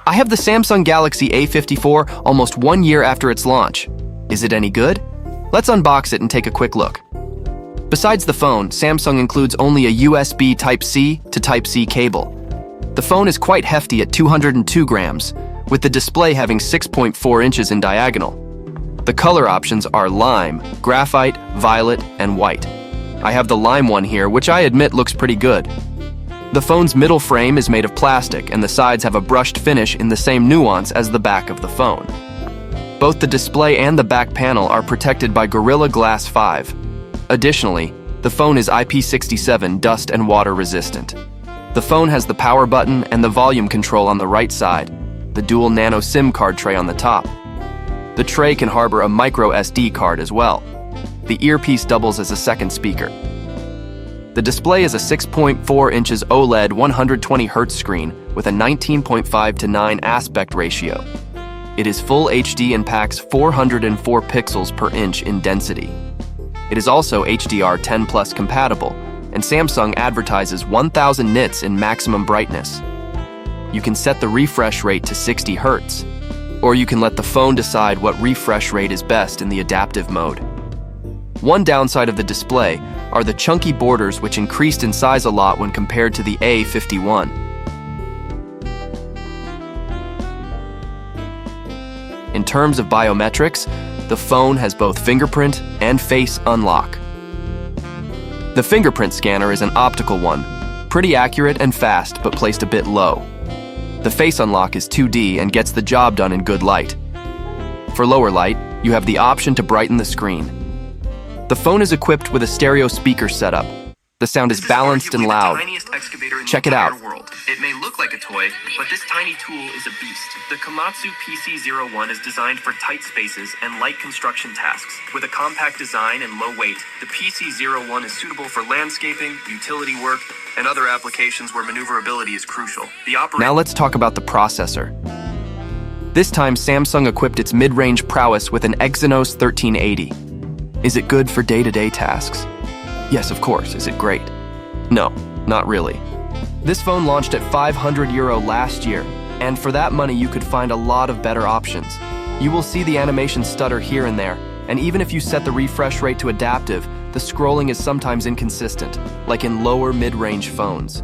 I have the Samsung Galaxy A54 almost 1 year after its launch. Is it any good? Let's unbox it and take a quick look. Besides the phone, Samsung includes only a USB Type-C to Type-C cable. The phone is quite hefty at 202 grams, with the display having 6.4 inches in diagonal. The color options are lime, graphite, violet, and white. I have the lime one here, which I admit looks pretty good. The phone's middle frame is made of plastic, and the sides have a brushed finish in the same nuance as the back of the phone. Both the display and the back panel are protected by Gorilla Glass 5. Additionally, the phone is IP67 dust and water resistant. The phone has the power button and the volume control on the right side, the dual nano SIM card tray on the top. The tray can harbor a micro SD card as well. The earpiece doubles as a second speaker. The display is a 6.4 inches OLED 120Hz screen with a 19.5:9 aspect ratio. It is full HD and packs 404 pixels per inch in density. It is also HDR10 Plus compatible, and Samsung advertises 1000 nits in maximum brightness. You can set the refresh rate to 60 Hz, or you can let the phone decide what refresh rate is best in the adaptive mode. One downside of the display are the chunky borders, which increased in size a lot when compared to the A51. In terms of biometrics, the phone has both fingerprint and face unlock. The fingerprint scanner is an optical one, pretty accurate and fast, but placed a bit low. The face unlock is 2D and gets the job done in good light. For lower light, you have the option to brighten the screen. The phone is equipped with a stereo speaker setup. The sound is balanced and loud. Check it out. It may look like a toy, but this tiny tool is a beast. The Komatsu PC-01 is designed for tight spaces and light construction tasks. With a compact design and low weight, the PC-01 is suitable for landscaping, utility work, and other applications where maneuverability is crucial. Now let's talk about the processor. This time, Samsung equipped its mid-range prowess with an Exynos 1380. Is it good for day-to-day tasks? Yes, of course. Is it great? No, not really. This phone launched at €500 last year, and for that money you could find a lot of better options. You will see the animation stutter here and there, and even if you set the refresh rate to adaptive, the scrolling is sometimes inconsistent, like in lower mid-range phones.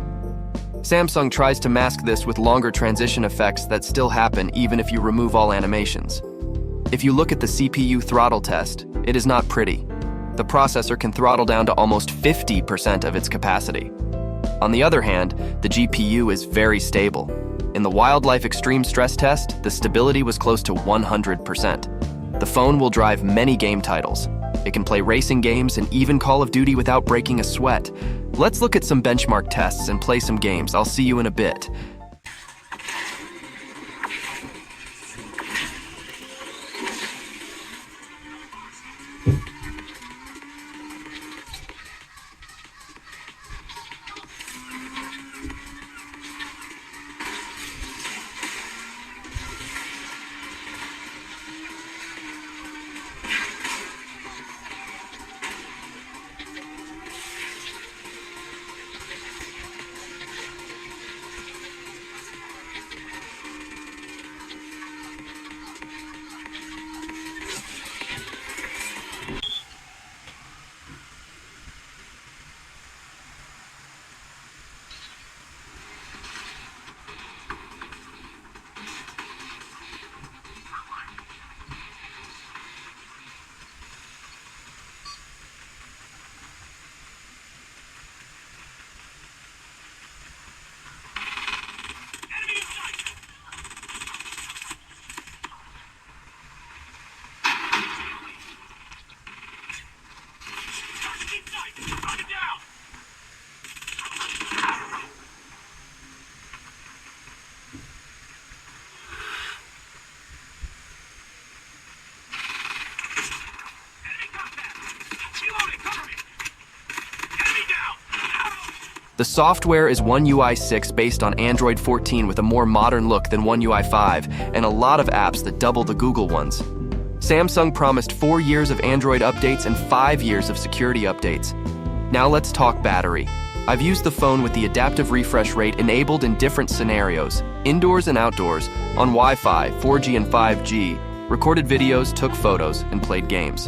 Samsung tries to mask this with longer transition effects that still happen even if you remove all animations. If you look at the CPU throttle test, it is not pretty. The processor can throttle down to almost 50% of its capacity. On the other hand, the GPU is very stable. In the Wildlife Extreme Stress Test, the stability was close to 100%. The phone will drive many game titles. It can play racing games and even Call of Duty without breaking a sweat. Let's look at some benchmark tests and play some games. I'll see you in a bit. The software is One UI 6 based on Android 14 with a more modern look than One UI 5 and a lot of apps that double the Google ones. Samsung promised 4 years of Android updates and 5 years of security updates. Now let's talk battery. I've used the phone with the adaptive refresh rate enabled in different scenarios, indoors and outdoors, on Wi-Fi, 4G and 5G, recorded videos, took photos, and played games.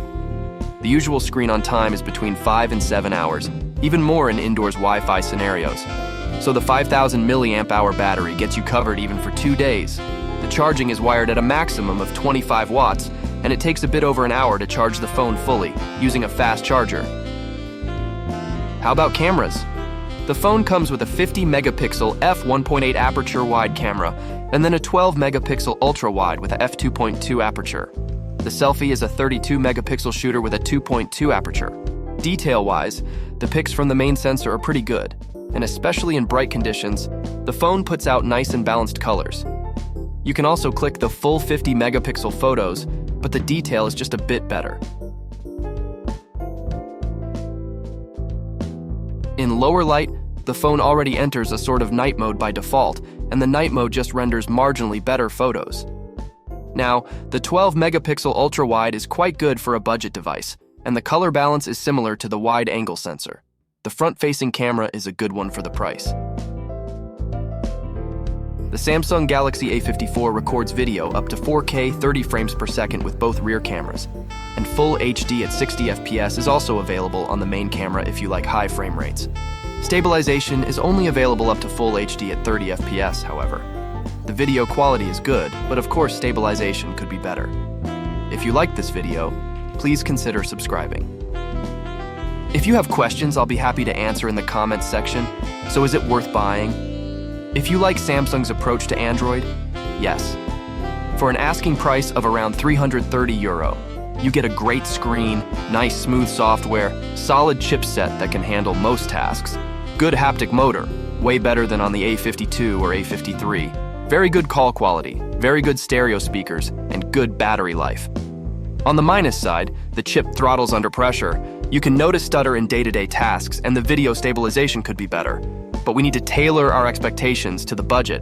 The usual screen on time is between 5 and 7 hours, even more in indoors Wi-Fi scenarios. So the 5,000 milliamp hour battery gets you covered even for 2 days. The charging is wired at a maximum of 25 watts, and it takes a bit over an hour to charge the phone fully, using a fast charger. How about cameras? The phone comes with a 50 megapixel f1.8 aperture wide camera, and then a 12 megapixel ultra wide with a f2.2 aperture. The selfie is a 32 megapixel shooter with a 2.2 aperture. Detail-wise, the pics from the main sensor are pretty good, and especially in bright conditions, the phone puts out nice and balanced colors. You can also click the full 50 megapixel photos, but the detail is just a bit better. In lower light, the phone already enters a sort of night mode by default, and the night mode just renders marginally better photos. Now, the 12 megapixel ultra-wide is quite good for a budget device, and the color balance is similar to the wide-angle sensor. The front-facing camera is a good one for the price. The Samsung Galaxy A54 records video up to 4K 30 frames per second with both rear cameras, and full HD at 60 FPS is also available on the main camera if you like high frame rates. Stabilization is only available up to full HD at 30 FPS, however. The video quality is good, but of course stabilization could be better. If you like this video, please consider subscribing. If you have questions, I'll be happy to answer in the comments section. So is it worth buying? If you like Samsung's approach to Android, yes. For an asking price of around €330, you get a great screen, nice smooth software, solid chipset that can handle most tasks, good haptic motor, way better than on the A52 or A53, very good call quality, very good stereo speakers, and good battery life. On the minus side, the chip throttles under pressure. You can notice stutter in day-to-day tasks, and the video stabilization could be better. But we need to tailor our expectations to the budget.